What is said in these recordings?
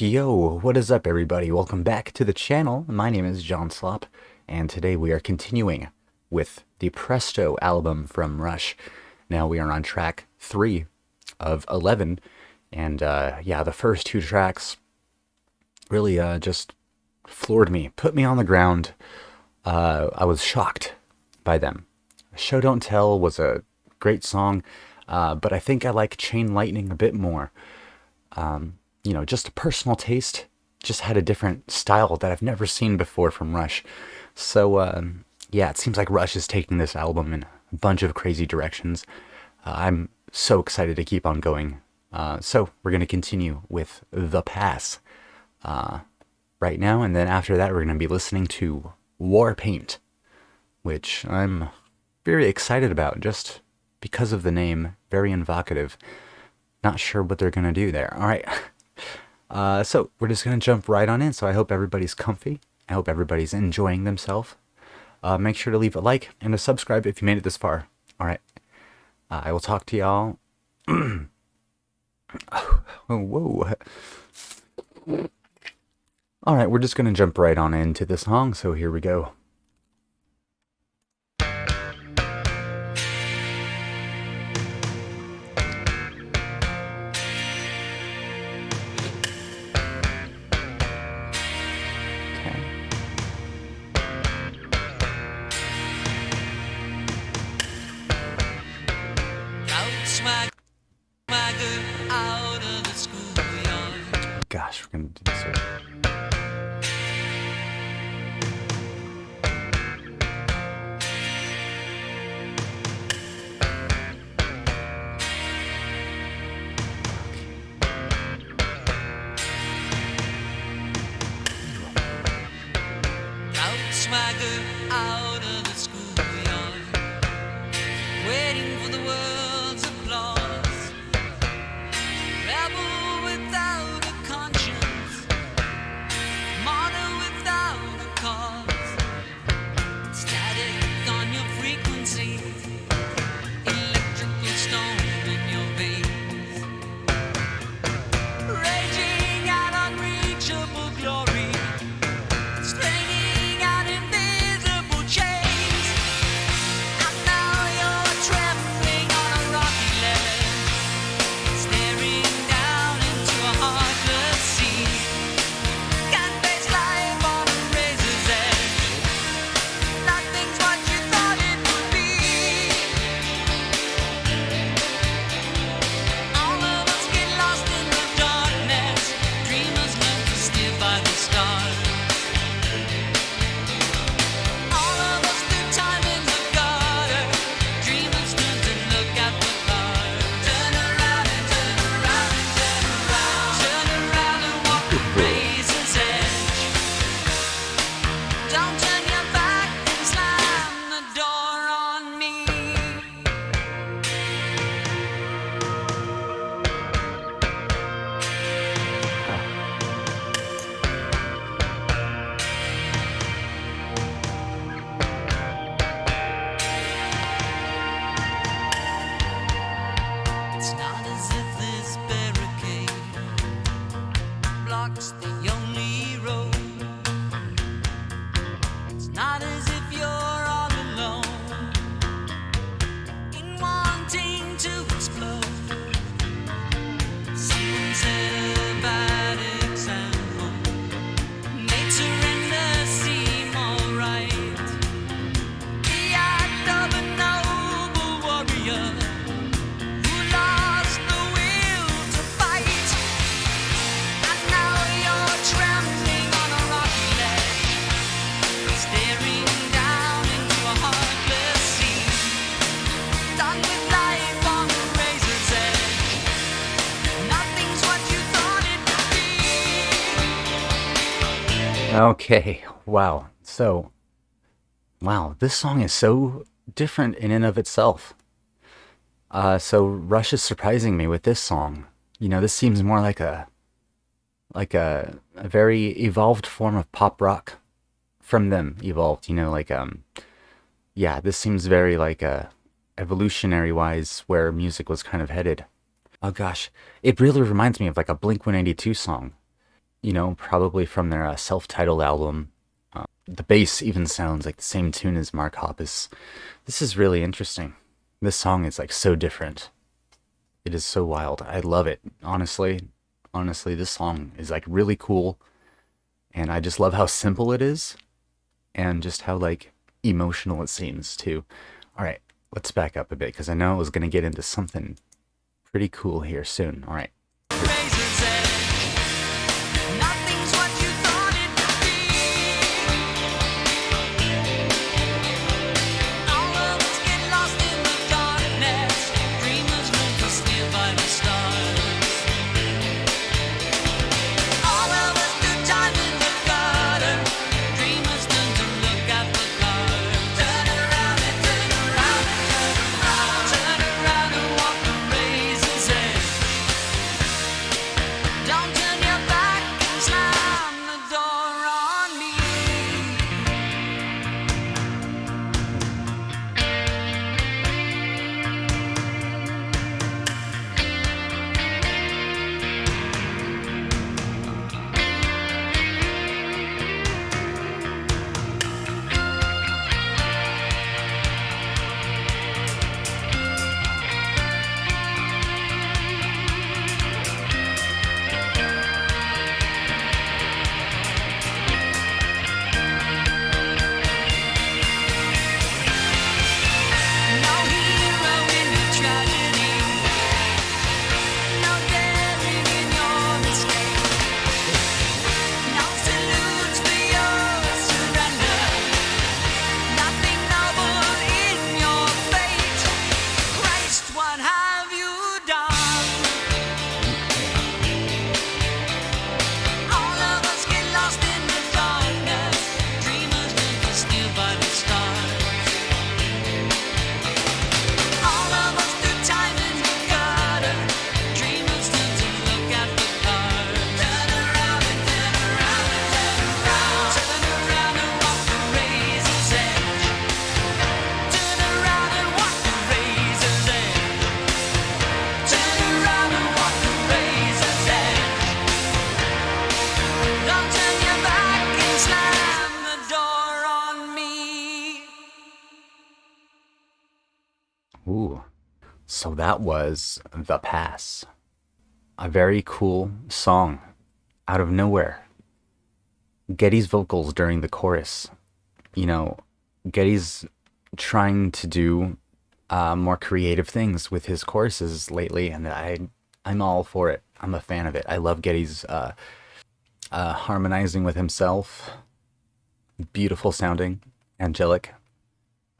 Yo, what is up everybody? Welcome back to the channel. My name is John Slop, and today we are continuing with the Presto album from Rush. Now we are on track 3 of 11, and yeah, the first two tracks really just floored me, put me on the ground. I was shocked by them. Show Don't Tell was a great song, but I think I like Chain Lightning a bit more. You know, just a personal taste, just had a different style that I've never seen before from Rush. So, yeah, it seems like Rush is taking this album in a bunch of crazy directions. I'm so excited to keep on going. So, we're going to continue with The Pass right now, and then after that, we're going to be listening to Warpaint, which I'm very excited about just because of the name, very evocative. Not sure what they're going to do there. All right. So we're just going to jump right on in. So I hope everybody's comfy. I hope everybody's enjoying themselves. Make sure to leave a like and a subscribe if you made it this far. All right. I will talk to y'all. Whoa. All right. We're just going to jump right on into the song. So here we go. Gosh, we're gonna do this here. Swagger out of the schoolyard, waiting for the world's applause. Rebel without a conscience, martyr without a cause. Static on your frequency, electrical storm in your veins, raging at unreachable glory. It's not as if this barricade blocks the only road. It's not as if you're all alone in wanting to explode. Someone said a bad example made surrender seem alright. The act of a noble warrior Okay, wow. So, wow, this song is so different in and of itself. So Rush is surprising me with this song. You know, this seems more like a very evolved form of pop rock from them evolved, you know, yeah, this seems very like evolutionary wise where music was kind of headed. Oh gosh, it really reminds me of like a Blink-182 song. you know, probably from their self-titled album. The bass even sounds like the same tune as Mark Hoppus. This is really interesting. This song is like so different. It is so wild. I love it. Honestly, this song is like really cool. And I just love how simple it is and just how like emotional it seems too. All right, let's back up a bit because I know I was going to get into something pretty cool here soon. All right. Razor's edge. Nothing's what you thought it would be. All of us get lost in the darkness. Dreamers learn to steer by the stars. All of us do time in the gutter. Dreamers learn to look at the cards. Turn around and turn around and turn around. Turn around and walk the razor's edge. Don't turn your back and slam the door on me. No hero in your tragedy. No daring in your mistake. No salutes for your surrender. Nothing noble in your fate. Christ, what have you done? All of us get lost in the darkness. Dreamers learn to steer by the stars. All of us do time in the gutter. Dreamers learn to look at the cards. Turn around and turn around and turn around. Turn around and walk the razor's edge. Turn around and walk the razor's edge. Turn around and walk the razor's edge. Don't turn your back and slam the door on me. Ooh. So that was The Pass. A very cool song out of nowhere. Getty's vocals during the chorus. You know, Getty's trying to do more creative things with his choruses lately, and I'm all for it. I'm a fan of it. I love Getty's harmonizing with himself. Beautiful sounding, angelic.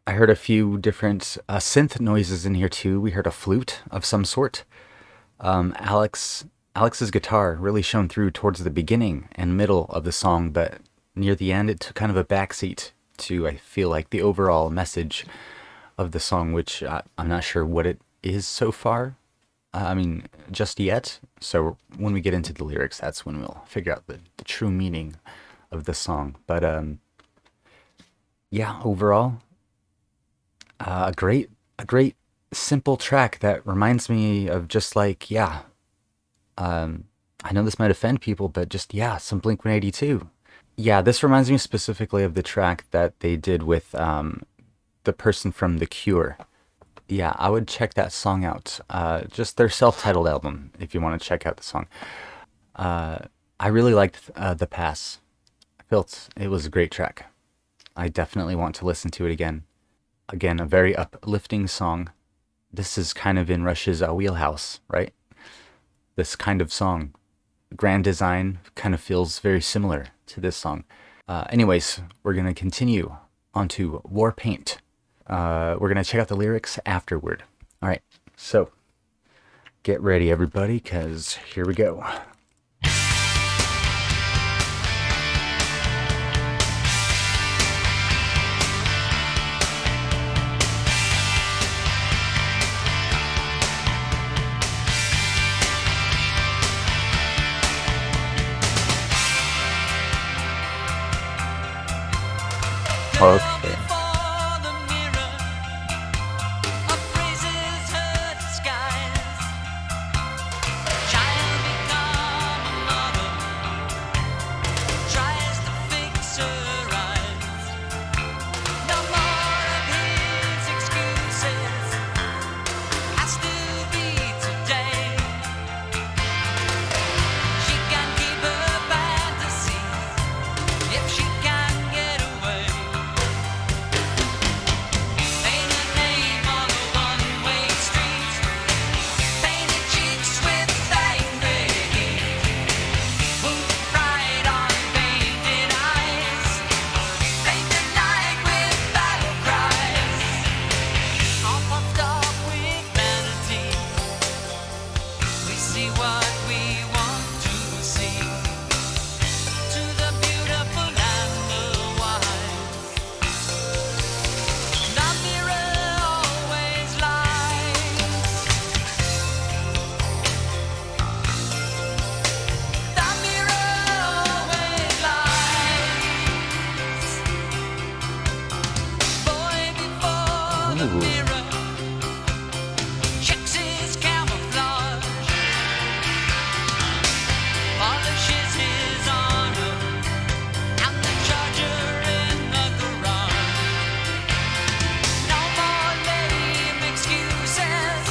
I heard a few different synth noises in here too. We heard a flute of some sort. Alex's guitar really shone through towards the beginning and middle of the song, but near the end it took kind of a backseat to, I feel like, the overall message of the song, which I'm not sure what it is so far. I mean, just yet. So when we get into the lyrics, that's when we'll figure out the true meaning of the song. But yeah, overall, a great simple track that reminds me of just like, yeah, I know this might offend people, but just, yeah, some Blink-182. Yeah, this reminds me specifically of the track that they did with the person from The Cure. Yeah, I would check that song out. Just their self-titled album, if you want to check out the song. I really liked The Pass. I felt it was a great track. I definitely want to listen to it again. Again, a very uplifting song. This is kind of in Rush's wheelhouse, right? This kind of song. Grand design kind of feels very similar to this song. Anyways, we're going to continue onto Warpaint. We're going to check out the lyrics afterward. All right, so get ready, everybody, because here we go. Okay. the Ooh. mirror, checks his camouflage, polishes his honor, and the charger in the garage. No more lame excuses.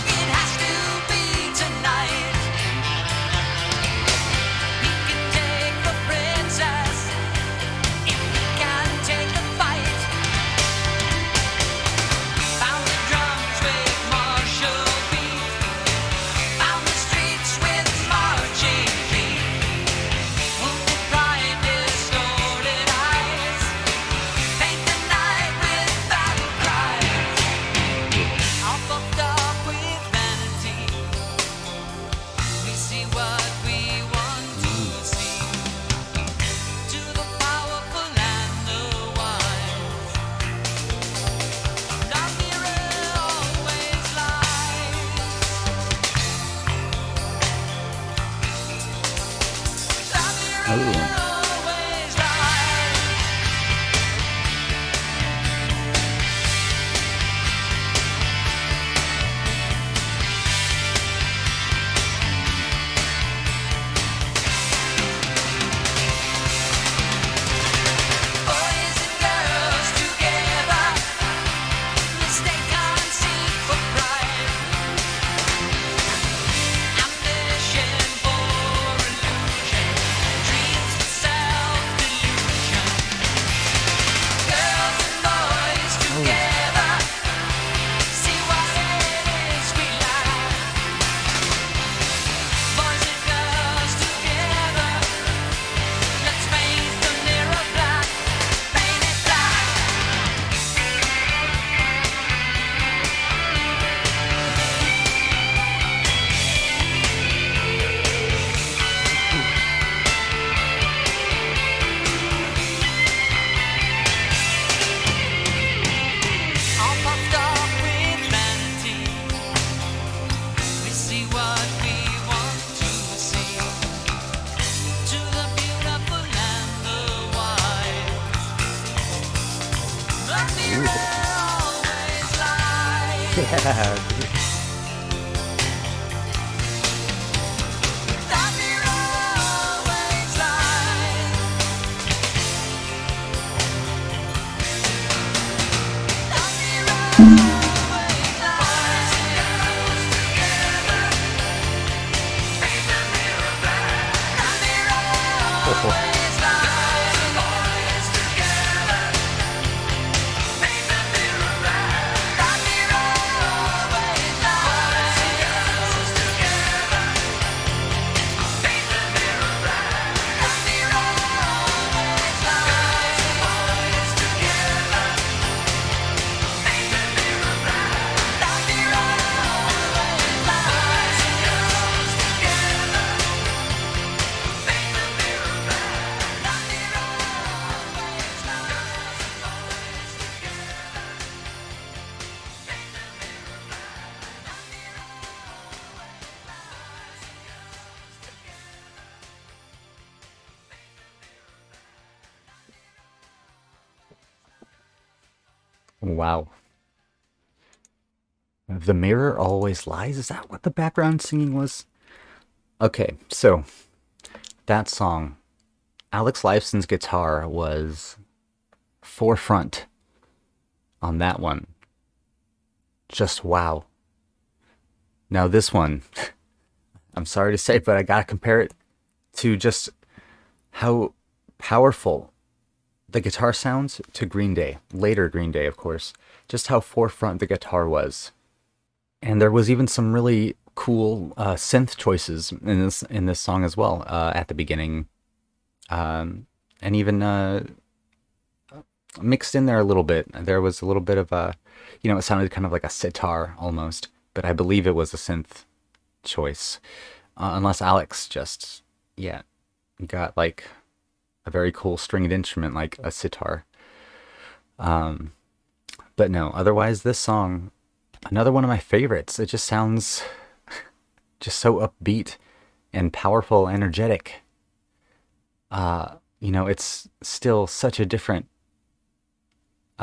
It has to be tonight. He can take the princess if he can take the fight. Found the drums with martial beat. Found the streets with marching feet. Wounded pride, distorted eyes. Paint the night with battle cries. All puffed up with vanity. We see what we want to see. To the powerful and the wise, the mirror always lies. The mirror Ooh. always lies. Boys and girls together, mistake conceit for pride, ambition for illusion, dreams for self-delusion. Girls and boys together, see what it is we like. Boys and girls together, let's paint the mirror black, paint it black. All puffed up with vanity. We see what we want to see. To the beautiful and the wise, the mirror always lies. Yeah. The mirror always lies. The mirror always lies. Paint the mirror black. The mirror always lies. Boys together, paint the mirror black. The mirror always lies. Girls together, paint the mirror black. The mirror always lies. Boys together, paint the mirror black. The mirror always lies. Girls together, paint the mirror black. The mirror always Wow. The mirror always lies? Is that what the background singing was? Okay, so that song, Alex Lifeson's guitar was forefront on that one. Just wow. Now this one, I'm sorry to say, but I gotta compare it to just how powerful the guitar sounds to Green Day, later Green Day, of course. Just how forefront the guitar was. And there was even some really cool synth choices in this song as well at the beginning, and even mixed in there a little bit. There was a little bit of it sounded kind of like a sitar almost, but I believe it was a synth choice, unless Alex just got like a very cool stringed instrument like a sitar. But no, otherwise this song, another one of my favorites. It just sounds just so upbeat and powerful, energetic. It's still such a different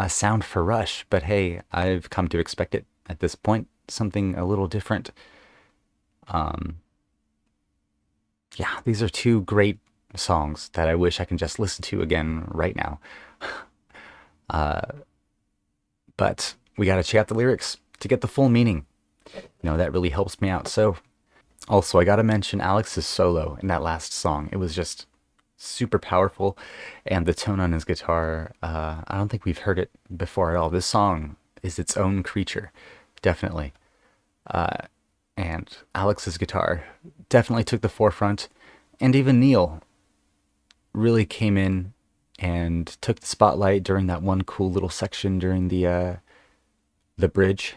sound for Rush, but hey, I've come to expect it at this point. Something a little different. Yeah, these are two great songs that I wish I can just listen to again right now. But we gotta check out the lyrics to get the full meaning. That really helps me out. So, also, I gotta mention Alex's solo in that last song. It was just super powerful, and the tone on his guitar, I don't think we've heard it before at all. This song is its own creature, definitely. And Alex's guitar definitely took the forefront, and even Neil really came in and took the spotlight during that one cool little section during the bridge.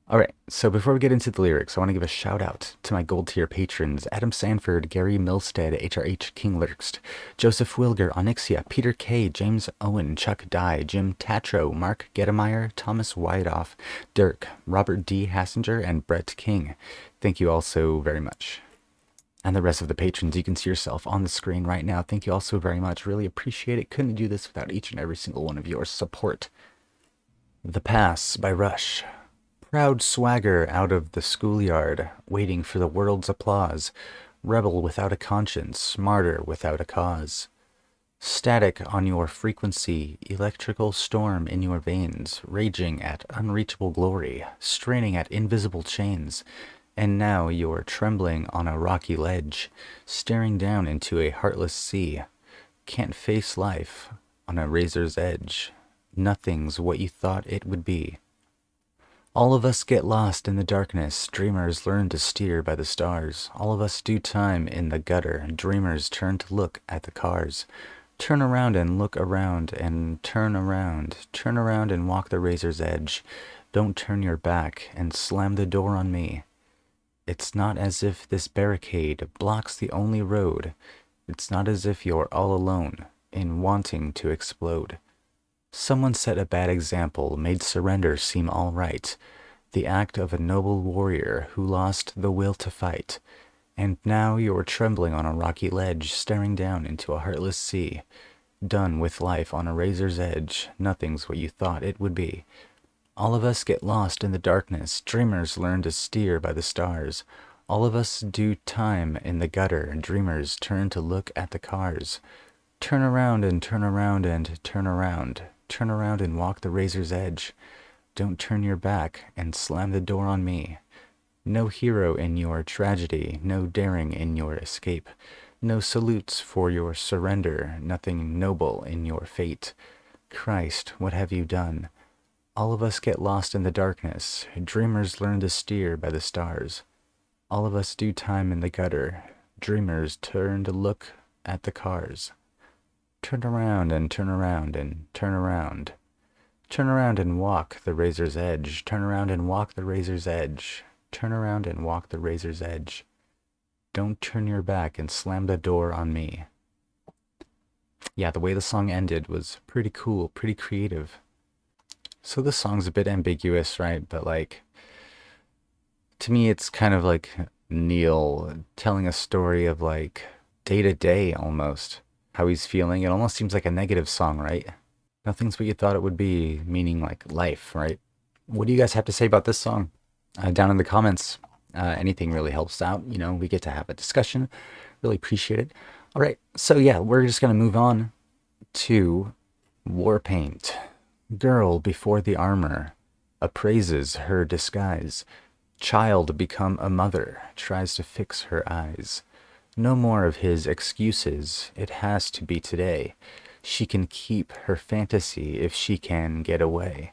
All right, so before we get into the lyrics, I want to give a shout out to my gold tier patrons: Adam Sanford, Gary Milstead, HRH King Lurkst, Joseph Wilger, Onyxia, Peter K, James Owen, Chuck Dye, Jim Tatro, Mark Gettemeyer, Thomas Whiteoff, Dirk, Robert D. Hassinger, and Brett King. Thank you all so very much. And the rest of the patrons, you can see yourself on the screen right now. Thank you all so very much. Really appreciate it. Couldn't do this without each and every single one of your support. The Pass by Rush. Proud swagger out of the schoolyard, waiting for the world's applause. Rebel without a conscience, martyr without a cause. Static on your frequency, electrical storm in your veins, raging at unreachable glory, straining at invisible chains. And now you're trembling on a rocky ledge, staring down into a heartless sea. Can't face life on a razor's edge. Nothing's what you thought it would be. All of us get lost in the darkness, dreamers learn to steer by the stars. All of us do time in the gutter, dreamers turn to look at the cars. Turn around and look around and turn around and walk the razor's edge. Don't turn your back and slam the door on me. It's not as if this barricade blocks the only road. It's not as if you're all alone in wanting to explode. Someone set a bad example, made surrender seem all right. The act of a noble warrior who lost the will to fight. And now you're trembling on a rocky ledge, staring down into a heartless sea. Done with life on a razor's edge, nothing's what you thought it would be. All of us get lost in the darkness, dreamers learn to steer by the stars. All of us do time in the gutter, dreamers turn to look at the cars. Turn around and turn around and turn around. Turn around and walk the razor's edge. Don't turn your back and slam the door on me. No hero in your tragedy, no daring in your escape. No salutes for your surrender, nothing noble in your fate. Christ, what have you done? All of us get lost in the darkness, dreamers learn to steer by the stars. All of us do time in the gutter, dreamers turn to look at the cars. Turn around and turn around and turn around. Turn around and walk the razor's edge. Turn around and walk the razor's edge. Turn around and walk the razor's edge. Don't turn your back and slam the door on me. Yeah, the way the song ended was pretty cool, pretty creative. So the song's a bit ambiguous, right? But to me, it's kind of like Neil telling a story of day to day almost. How he's feeling. It almost seems like a negative song, right? Nothing's what you thought it would be, meaning life, right? What do you guys have to say about this song? Down in the comments. Anything really helps out. We get to have a discussion. Really appreciate it. All right, so yeah, we're just going to move on to Warpaint. Girl before the armor appraises her disguise. Child become a mother, tries to fix her eyes. No more of his excuses, it has to be today. She can keep her fantasy if she can get away.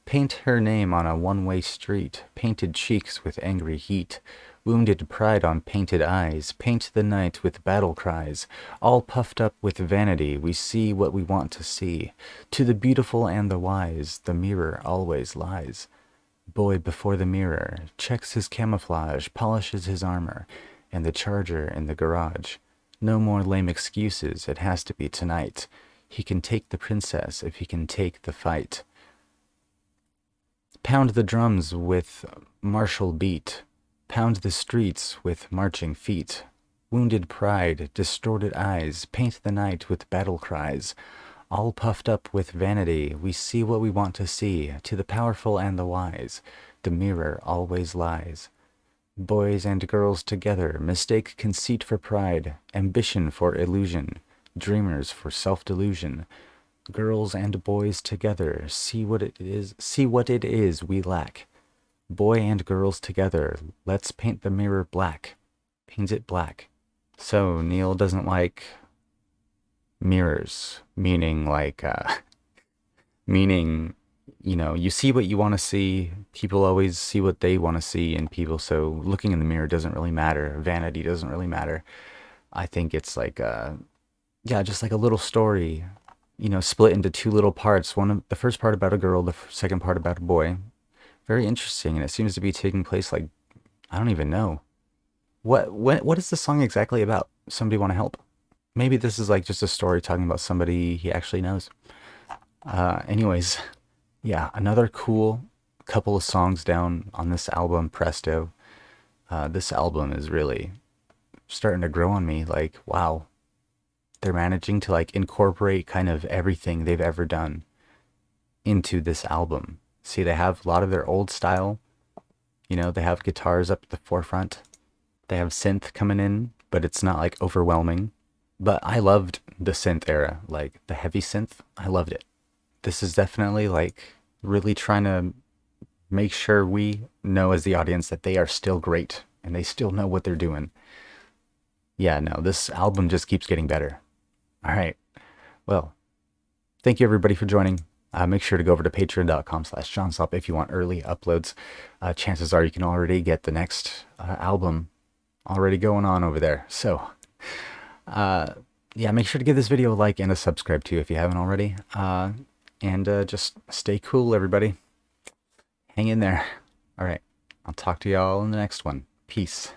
Paint her name on a one-way street, painted cheeks with angry heat, wounded pride on painted eyes, paint the night with battle cries. All puffed up with vanity, we see what we want to see. To the beautiful and the wise, the mirror always lies. Boy before the mirror, checks his camouflage, polishes his armor, and the charger in the garage. No more lame excuses, it has to be tonight. He can take the princess if he can take the fight. Pound the drums with martial beat. Pound the streets with marching feet. Wounded pride, distorted eyes, paint the night with battle cries. All puffed up with vanity, we see what we want to see. To the powerful and the wise, the mirror always lies. Boys and girls together mistake conceit for pride, ambition for illusion, dreamers for self-delusion. Girls and boys together, see what it is we lack. Boy and girls together, let's paint the mirror black. Paint it black. So Neil doesn't like mirrors, meaning meaning, you see what you want to see. People always see what they want to see in people, so looking in the mirror doesn't really matter. Vanity doesn't really matter. I think it's like just like a little story, split into two little parts. The first part about a girl, the second part about a boy. Very interesting, and it seems to be taking place like, I don't even know. What is the song exactly about? Somebody want to help? Maybe this is like just a story talking about somebody he actually knows. Anyways, yeah, another cool couple of songs down on this album, Presto. This album is really starting to grow on me. Like, wow, they're managing to like incorporate kind of everything they've ever done into this album. See, they have a lot of their old style. They have guitars up at the forefront. They have synth coming in, but it's not like overwhelming. But I loved the synth era, like the heavy synth. I loved it. This is definitely like really trying to make sure we know as the audience that they are still great and they still know what they're doing. Yeah, no, this album just keeps getting better. All right. Well, thank you everybody for joining. Make sure to go over to patreon.com/JohnSlop if you want early uploads. Chances are you can already get the next album already going on over there. So, yeah, make sure to give this video a like and a subscribe too if you haven't already. And just stay cool, everybody. Hang in there. All right. I'll talk to y'all in the next one. Peace.